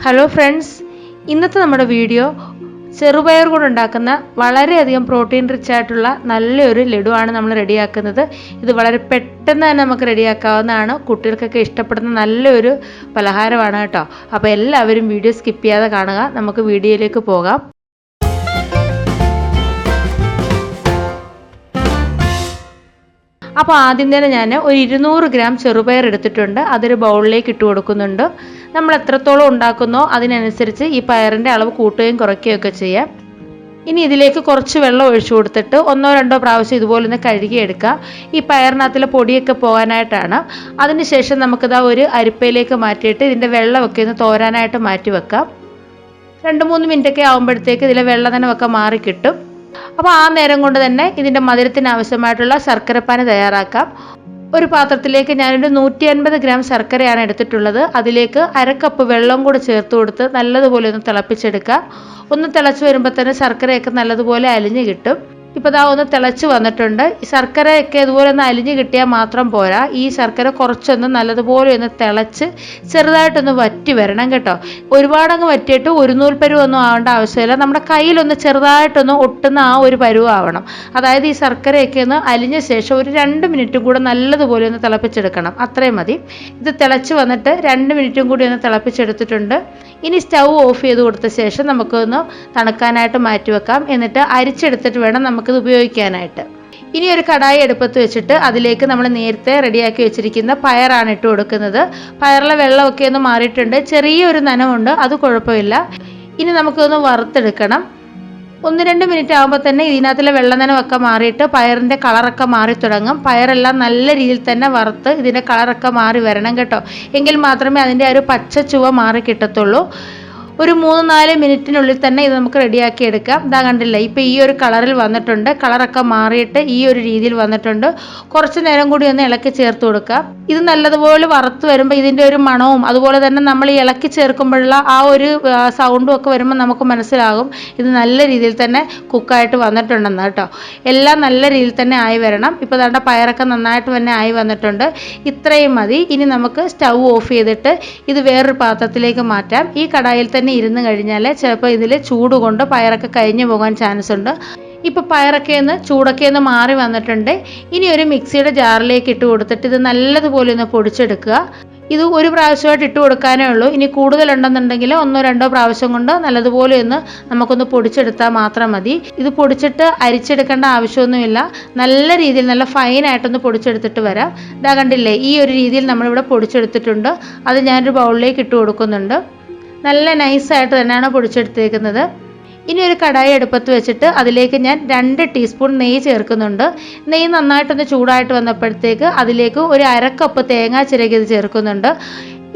Hello friends, ഇന്നത്തെ നമ്മുടെ video ചെറുപയർ കൊണ്ട് ഉണ്ടാക്കുന്ന വളരെയധികം പ്രോട്ടീൻ റിച്ച് ആയിട്ടുള്ള നല്ലൊരു ലഡുവാണ് നമ്മൾ റെഡിയാക്കുന്നത്. ഇത് വളരെ പെട്ടെന്ന് തന്നെ നമുക്ക് റെഡിയാക്കാവുന്നതാണ്. കുട്ടികൾക്കൊക്കെ ഇഷ്ടപ്പെടുന്ന നല്ലൊരു പലഹാരമാണ് കേട്ടോ. അപ്പോൾ എല്ലാവരും വീഡിയോ സ്കിപ്പ് ചെയ്യാതെ കാണുക. നമുക്ക് വീഡിയോയിലേക്ക് പോകാം. അപ്പോൾ ആദ്യം തന്നെ ഞാൻ ഒരു 200 ഗ്രാം ചെറുപയർ എടുത്തിട്ടുണ്ട്. അതൊരു ബൗളിലേക്ക് ഇട്ട് കൊടുക്കുന്നുണ്ട്. നമ്മൾ എത്രത്തോളം ഉണ്ടാക്കുന്നോ അതിനനുസരിച്ച് ഈ പയറിൻ്റെ അളവ് കൂട്ടുകയും കുറയ്ക്കുകയും ഒക്കെ ചെയ്യാം. ഇനി ഇതിലേക്ക് കുറച്ച് വെള്ളം ഒഴിച്ചു കൊടുത്തിട്ട് 1-2 പ്രാവശ്യം ഇതുപോലെ ഒന്ന് കഴുകിയെടുക്കാം. ഈ പയറിനകത്തുള്ള പൊടിയൊക്കെ പോകാനായിട്ടാണ്. അതിനുശേഷം നമുക്കിതാ ഒരു അരിപ്പയിലേക്ക് മാറ്റിയിട്ട് ഇതിൻ്റെ വെള്ളമൊക്കെ ഒന്ന് തോരാനായിട്ട് മാറ്റി വെക്കാം. 2-3 മിനിറ്റൊക്കെ ആകുമ്പോഴത്തേക്ക് ഇതിലെ വെള്ളം തന്നെ ഒക്കെ മാറി കിട്ടും. അപ്പോൾ ആ നേരം കൊണ്ട് തന്നെ ഇതിൻ്റെ മധുരത്തിന് ആവശ്യമായിട്ടുള്ള ശർക്കരപ്പാനി തയ്യാറാക്കാം. ഒരു പാത്രത്തിലേക്ക് ഞാനൊരു 150 ഗ്രാം ശർക്കരയാണ് എടുത്തിട്ടുള്ളത്. അതിലേക്ക് 1/2 കപ്പ് വെള്ളം കൂടി ചേർത്ത് കൊടുത്ത് നല്ലതുപോലെ ഒന്ന് തിളപ്പിച്ചെടുക്കാം. ഒന്ന് തിളച്ച് വരുമ്പോൾ തന്നെ ശർക്കരയൊക്കെ നല്ലതുപോലെ അലിഞ്ഞ് കിട്ടും. ഇപ്പോൾ ഇതാ ഒന്ന് തിളച്ച് വന്നിട്ടുണ്ട്. ഈ ശർക്കരയൊക്കെ ഇതുപോലെ ഒന്ന് അലിഞ്ഞ് കിട്ടിയാൽ മാത്രം പോരാ. ഈ ശർക്കര കുറച്ചൊന്ന് നല്ലതുപോലെ ഒന്ന് തിളച്ച് ചെറുതായിട്ടൊന്ന് വറ്റി വരണം കേട്ടോ. ഒരുപാടങ്ങ് വറ്റിയിട്ട് ഒരു നൂൽ പരുവൊന്നും ആവേണ്ട ആവശ്യമില്ല. നമ്മുടെ കയ്യിലൊന്ന് ചെറുതായിട്ടൊന്ന് ഒട്ടുന്ന ആ ഒരു പരുവാവണം. അതായത് ഈ ശർക്കരയൊക്കെ ഒന്ന് അലിഞ്ഞ ശേഷം ഒരു 2 മിനിറ്റും കൂടെ നല്ലതുപോലെ ഒന്ന് തിളപ്പിച്ചെടുക്കണം. അത്രയും മതി. ഇത് തിളച്ച് വന്നിട്ട് 2 മിനിറ്റും കൂടി ഒന്ന് തിളപ്പിച്ചെടുത്തിട്ടുണ്ട്. ഇനി സ്റ്റൗ ഓഫ് ചെയ്ത് കൊടുത്ത ശേഷം നമുക്കൊന്ന് തണുക്കാനായിട്ട് മാറ്റി വെക്കാം. എന്നിട്ട് അരിച്ചെടുത്തിട്ട് വേണം നമുക്കിത് ഉപയോഗിക്കാനായിട്ട്. ഇനി ഒരു കടായി അടുപ്പത്ത് വെച്ചിട്ട് അതിലേക്ക് നമ്മൾ നേരത്തെ റെഡിയാക്കി വെച്ചിരിക്കുന്ന പയറാണ് ഇട്ട് കൊടുക്കുന്നത്. പയറിലെ വെള്ളമൊക്കെ ഒന്ന് മാറിയിട്ടുണ്ട്. ചെറിയൊരു നനവുണ്ട്, അത് കുഴപ്പമില്ല. ഇനി നമുക്കൊന്ന് വറുത്തെടുക്കണം. 1-2 മിനിറ്റ് ആകുമ്പോൾ തന്നെ ഇതിനകത്തുള്ള വെള്ളനനവൊക്കെ മാറിയിട്ട് പയറിൻ്റെ കളറൊക്കെ മാറി തുടങ്ങും. പയറെല്ലാം നല്ല രീതിയിൽ തന്നെ വറുത്ത് ഇതിൻ്റെ കളറൊക്കെ മാറി വരണം കേട്ടോ. എങ്കിൽ മാത്രമേ അതിൻ്റെ ഒരു പച്ച ചുവ മാറി കിട്ടത്തുള്ളൂ. ഒരു 3-4 മിനിറ്റിനുള്ളിൽ തന്നെ ഇത് നമുക്ക് റെഡിയാക്കി എടുക്കാം. ഇതാ കണ്ടില്ലേ, ഇപ്പോൾ ഈ ഒരു കളറിൽ വന്നിട്ടുണ്ട്. കളറൊക്കെ മാറിയിട്ട് ഈ ഒരു രീതിയിൽ വന്നിട്ടുണ്ട്. കുറച്ച് നേരം കൂടി ഒന്ന് ഇളക്കി ചേർത്ത് കൊടുക്കാം. ഇത് നല്ലതുപോലെ വറുത്ത് വരുമ്പോൾ ഇതിൻ്റെ ഒരു മണവും അതുപോലെ തന്നെ നമ്മൾ ഈ ഇളക്കി ചേർക്കുമ്പോഴുള്ള ആ ഒരു സൗണ്ടും ഒക്കെ വരുമ്പോൾ നമുക്ക് മനസ്സിലാകും ഇത് നല്ല രീതിയിൽ തന്നെ കുക്കായിട്ട് വന്നിട്ടുണ്ടെന്ന് കേട്ടോ. എല്ലാം നല്ല രീതിയിൽ തന്നെ ആയി വരണം. ഇപ്പോൾ ദാണ്ട പയറൊക്കെ നന്നായിട്ട് തന്നെ ആയി വന്നിട്ടുണ്ട്. ഇത്രയും മതി. ഇനി നമുക്ക് സ്റ്റൗ ഓഫ് ചെയ്തിട്ട് ഇത് വേറൊരു പാത്രത്തിലേക്ക് മാറ്റാം. ഈ കടായിൽ തന്നെ ഇരുന്ന് കഴിഞ്ഞാൽ ചിലപ്പോൾ ഇതിൽ ചൂട് കൊണ്ട് പയറൊക്കെ കരിഞ്ഞു പോകാൻ ചാൻസ് ഉണ്ട്. ഇപ്പോൾ പയറൊക്കെ ചൂടൊക്കെ ഒന്ന് മാറി വന്നിട്ടുണ്ട്. ഇനി ഒരു മിക്സിയുടെ ജാറിലേക്ക് ഇട്ട് കൊടുത്തിട്ട് ഇത് നല്ലതുപോലെ ഒന്ന് പൊടിച്ചെടുക്കുക. ഇത് ഒരു പ്രാവശ്യമായിട്ട് ഇട്ട് കൊടുക്കാനേ ഉള്ളൂ. ഇനി കൂടുതലുണ്ടെന്നുണ്ടെങ്കിൽ 1-2 പ്രാവശ്യം കൊണ്ട് നല്ലതുപോലെ ഒന്ന് നമുക്കൊന്ന് പൊടിച്ചെടുത്താൽ മാത്രം മതി. ഇത് പൊടിച്ചിട്ട് അരിച്ചെടുക്കേണ്ട ആവശ്യമൊന്നുമില്ല. നല്ല രീതിയിൽ നല്ല ഫൈനായിട്ടൊന്ന് പൊടിച്ചെടുത്തിട്ട് വരാം. ഇതാ കണ്ടില്ലേ, ഈ ഒരു രീതിയിൽ നമ്മളിവിടെ പൊടിച്ചെടുത്തിട്ടുണ്ട്. അത് ഞാനൊരു ബൗളിലേക്ക് ഇട്ട് കൊടുക്കുന്നുണ്ട്. നല്ല നൈസായിട്ട് തന്നെയാണ് പൊടിച്ചെടുത്തേക്കുന്നത്. ഇനി ഒരു കടായി അടുപ്പത്ത് വെച്ചിട്ട് അതിലേക്ക് ഞാൻ 2 ടീസ്പൂൺ നെയ്യ് ചേർക്കുന്നുണ്ട്. നെയ്യ് നന്നായിട്ടൊന്ന് ചൂടായിട്ട് വന്നപ്പോഴത്തേക്ക് അതിലേക്ക് ഒരു 1/2 കപ്പ് തേങ്ങ ചിരകിയത് ചേർക്കുന്നുണ്ട്.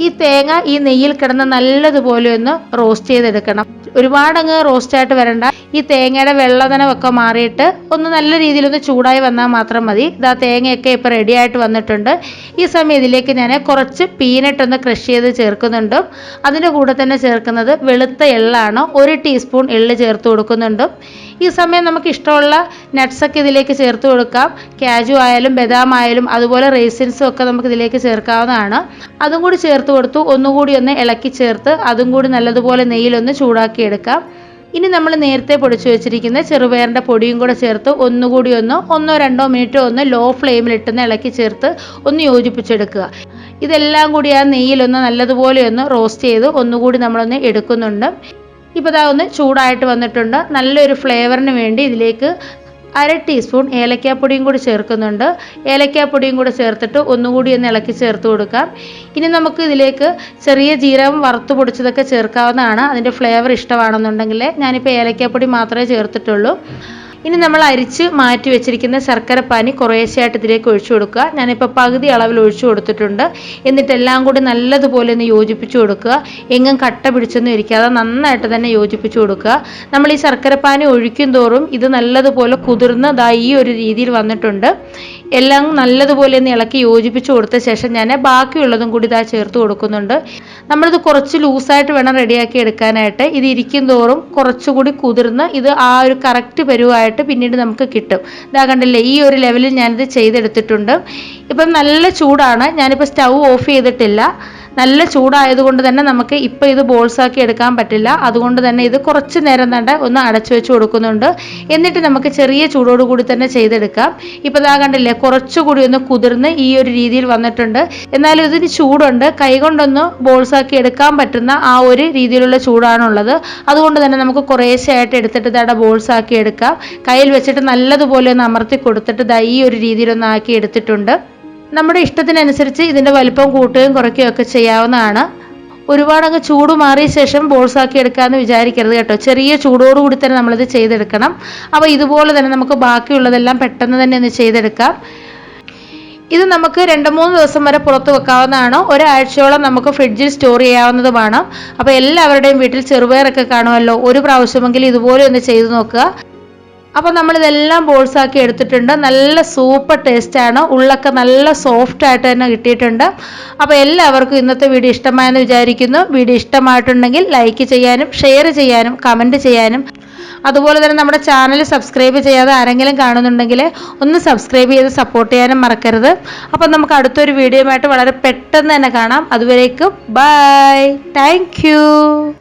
ഈ തേങ്ങ ഈ നെയ്യിൽ കിടന്ന് നല്ലതുപോലെ ഒന്ന് റോസ്റ്റ് ചെയ്തെടുക്കണം. ഒരുപാടങ്ങ് റോസ്റ്റായിട്ട് വരണ്ട. ഈ തേങ്ങയുടെ വെള്ളനനവൊക്കെ മാറിയിട്ട് ഒന്ന് നല്ല രീതിയിലൊന്ന് ചൂടായി വന്നാൽ മാത്രം മതി. ഇതാ തേങ്ങയൊക്കെ ഇപ്പോൾ റെഡി ആയിട്ട് വന്നിട്ടുണ്ട്. ഈ സമയം ഇതിലേക്ക് ഞാൻ കുറച്ച് പീനട്ട് ഒന്ന് ക്രഷ് ചെയ്ത് ചേർക്കുന്നുണ്ട്. അതിൻ്റെ കൂടെ തന്നെ ചേർക്കുന്നത് വെളുത്ത എള്ളാണ്. 1 ടീസ്പൂൺ എള്ള് ചേർത്ത് കൊടുക്കുന്നുണ്ട്. ഈ സമയം നമുക്ക് ഇഷ്ടമുള്ള നട്ട്സൊക്കെ ഇതിലേക്ക് ചേർത്ത് കൊടുക്കാം. കാജു ആയാലും ബദാം ആയാലും അതുപോലെ റേസിൻസും ഒക്കെ നമുക്ക് ഇതിലേക്ക് ചേർക്കാവുന്നതാണ്. അതും കൂടി ചേർത്ത് കൊടുത്തു ഒന്നുകൂടി ഒന്ന് ഇളക്കി ചേർത്ത് അതും കൂടി നല്ലതുപോലെ നെയ്യിലൊന്ന് ചൂടാക്കി എടുക്കാം. ഇനി നമ്മൾ നേരത്തെ പൊടിച്ചു വെച്ചിരിക്കുന്ന ചെറുപയറിൻ്റെ പൊടിയും കൂടെ ചേർത്ത് ഒന്നുകൂടി 1-2 മിനിറ്റ് ഒന്ന് ലോ ഫ്ലെയിമിലിട്ടൊന്ന് ഇളക്കി ചേർത്ത് ഒന്ന് യോജിപ്പിച്ചെടുക്കുക. ഇതെല്ലാം കൂടി ആ നെയ്യിലൊന്ന് നല്ലതുപോലെ ഒന്ന് റോസ്റ്റ് ചെയ്ത് ഒന്നുകൂടി നമ്മളൊന്ന് എടുക്കുന്നുണ്ട്. ഇപ്പോൾ ഇതാ ഒന്ന് ചൂടായിട്ട് വന്നിട്ടുണ്ട്. നല്ലൊരു ഫ്ലേവറിന് വേണ്ടി ഇതിലേക്ക് 1/2 ടീസ്പൂൺ ഏലക്കാപ്പൊടിയും കൂടി ചേർക്കുന്നുണ്ട്. ഏലക്കാപ്പൊടിയും കൂടി ചേർത്തിട്ട് ഒന്നുകൂടി ഒന്ന് ഇളക്കി ചേർത്ത് കൊടുക്കാം. ഇനി നമുക്ക് ഇതിലേക്ക് ചെറിയ ജീരകം വറുത്ത് പൊടിച്ചതൊക്കെ ചേർക്കാവുന്നതാണ്. അതിൻ്റെ ഫ്ലേവർ ഇഷ്ടമാണെന്നുണ്ടെങ്കിൽ ഞാനിപ്പോൾ ഏലക്കാപ്പൊടി മാത്രമേ ചേർത്തിട്ടുള്ളൂ. ഇനി നമ്മൾ അരിച്ച് മാറ്റി വെച്ചിരിക്കുന്ന ശർക്കരപ്പാനി കുറേശ്ശെയായിട്ട് ഇതിലേക്ക് ഒഴിച്ചു കൊടുക്കുക. ഞാനിപ്പോൾ പകുതി അളവിൽ ഒഴിച്ചു കൊടുത്തിട്ടുണ്ട്. എന്നിട്ട് എല്ലാം കൂടി നല്ലതുപോലെ ഒന്ന് യോജിപ്പിച്ച് കൊടുക്കുക. എങ്ങും കട്ട പിടിച്ചൊന്നും ഇരിക്കാതെ നന്നായിട്ട് തന്നെ യോജിപ്പിച്ച് കൊടുക്കുക. നമ്മൾ ഈ ശർക്കരപ്പാനി ഒഴിക്കും തോറും ഇത് നല്ലതുപോലെ കുതിർന്ന് ഈ ഒരു രീതിയിൽ വന്നിട്ടുണ്ട്. എല്ലാം നല്ലതുപോലെ ഒന്ന് ഇളക്കി യോജിപ്പിച്ച് കൊടുത്ത ശേഷം ഞാൻ ബാക്കിയുള്ളതും കൂടി ചേർത്ത് കൊടുക്കുന്നുണ്ട്. നമ്മളിത് കുറച്ച് ലൂസായിട്ട് വേണം റെഡിയാക്കി എടുക്കാനായിട്ട്. ഇത് ഇരിക്കും തോറും കുറച്ചുകൂടി കുതിർന്ന് ഇത് ആ ഒരു കറക്റ്റ് പരുവായിട്ട് പിന്നീട് നമുക്ക് കിട്ടും. ഇതാ കണ്ടില്ലേ, ഈ ഒരു ലെവലിൽ ഞാനിത് ചെയ്തെടുത്തിട്ടുണ്ട്. ഇപ്പം നല്ല ചൂടാണ്. ഞാനിപ്പോൾ സ്റ്റൗ ഓഫ് ചെയ്തിട്ടില്ല. നല്ല ചൂടായതുകൊണ്ട് തന്നെ നമുക്ക് ഇപ്പോൾ ഇത് ബോൾസ് ആക്കി എടുക്കാൻ പറ്റില്ല. അതുകൊണ്ട് തന്നെ ഇത് കുറച്ച് നേരം തന്നെ ഒന്ന് അടച്ചു വെച്ച് കൊടുക്കുന്നുണ്ട്. എന്നിട്ട് നമുക്ക് ചെറിയ ചൂടോടുകൂടി തന്നെ ചെയ്തെടുക്കാം. ഇപ്പോൾ ഇതാ കണ്ടില്ലേ, കുറച്ചുകൂടി ഒന്ന് കുതിർന്ന് ഈ ഒരു രീതിയിൽ വന്നിട്ടുണ്ട്. എന്നാലും ഇതിന് ചൂടുണ്ട്, കൈകൊണ്ടൊന്ന് ബോൾസ് ആക്കി എടുക്കാൻ പറ്റുന്ന ആ ഒരു രീതിയിലുള്ള ചൂടാണുള്ളത്. അതുകൊണ്ട് തന്നെ നമുക്ക് കുറേശ്ശെയായിട്ട് എടുത്തിട്ട് ഇതാ ബോൾസ് ആക്കി എടുക്കാം. കയ്യിൽ വെച്ചിട്ട് നല്ലതുപോലെ ഒന്ന് അമർത്തി കൊടുത്തിട്ട് ഇതാ ഈ ഒരു രീതിയിലൊന്ന് ആക്കി എടുത്തിട്ടുണ്ട്. നമ്മുടെ ഇഷ്ടത്തിനനുസരിച്ച് ഇതിൻ്റെ വലിപ്പം കൂട്ടുകയും കുറയ്ക്കുകയും ഒക്കെ ചെയ്യാവുന്നതാണ്. ഒരുപാടങ്ങ് ചൂട് മാറിയ ശേഷം ബോൾസ് ആക്കി എടുക്കാമെന്ന് വിചാരിക്കരുത് കേട്ടോ. ചെറിയ ചൂടോടുകൂടി തന്നെ നമ്മളിത് ചെയ്തെടുക്കണം. അപ്പോൾ ഇതുപോലെ തന്നെ നമുക്ക് ബാക്കിയുള്ളതെല്ലാം പെട്ടെന്ന് തന്നെ ഒന്ന് ചെയ്തെടുക്കാം. ഇത് നമുക്ക് 2-3 ദിവസം വരെ പുറത്ത് വെക്കാവുന്നതാണ്. ഒരാഴ്ചയോളം നമുക്ക് ഫ്രിഡ്ജിൽ സ്റ്റോർ ചെയ്യാവുന്നതുമാണ്. അപ്പോൾ എല്ലാവരുടെയും വീട്ടിൽ ചെറുപയറൊക്കെ കാണുമല്ലോ, ഒരു പ്രാവശ്യമെങ്കിലും ഇതുപോലെ ഒന്ന് ചെയ്ത് നോക്കുക. അപ്പോൾ നമ്മളിതെല്ലാം ബോൾസ് ആക്കി എടുത്തിട്ടുണ്ട്. നല്ല സൂപ്പർ ടേസ്റ്റാണ്, ഉള്ളൊക്കെ നല്ല സോഫ്റ്റ് ആയിട്ട് തന്നെ കിട്ടിയിട്ടുണ്ട്. അപ്പോൾ എല്ലാവർക്കും ഇന്നത്തെ വീഡിയോ ഇഷ്ടമായെന്ന് വിചാരിക്കുന്നു. വീഡിയോ ഇഷ്ടമായിട്ടുണ്ടെങ്കിൽ ലൈക്ക് ചെയ്യാനും ഷെയർ ചെയ്യാനും കമൻറ്റ് ചെയ്യാനും, അതുപോലെ തന്നെ നമ്മുടെ ചാനൽ സബ്സ്ക്രൈബ് ചെയ്യാതെ ആരെങ്കിലും കാണുന്നുണ്ടെങ്കിൽ ഒന്ന് സബ്സ്ക്രൈബ് ചെയ്ത് സപ്പോർട്ട് ചെയ്യാനും മറക്കരുത്. അപ്പോൾ നമുക്ക് അടുത്തൊരു വീഡിയോയുമായിട്ട് വളരെ പെട്ടെന്ന് തന്നെ കാണാം. അതുവരേക്കും ബൈ, താങ്ക് യു.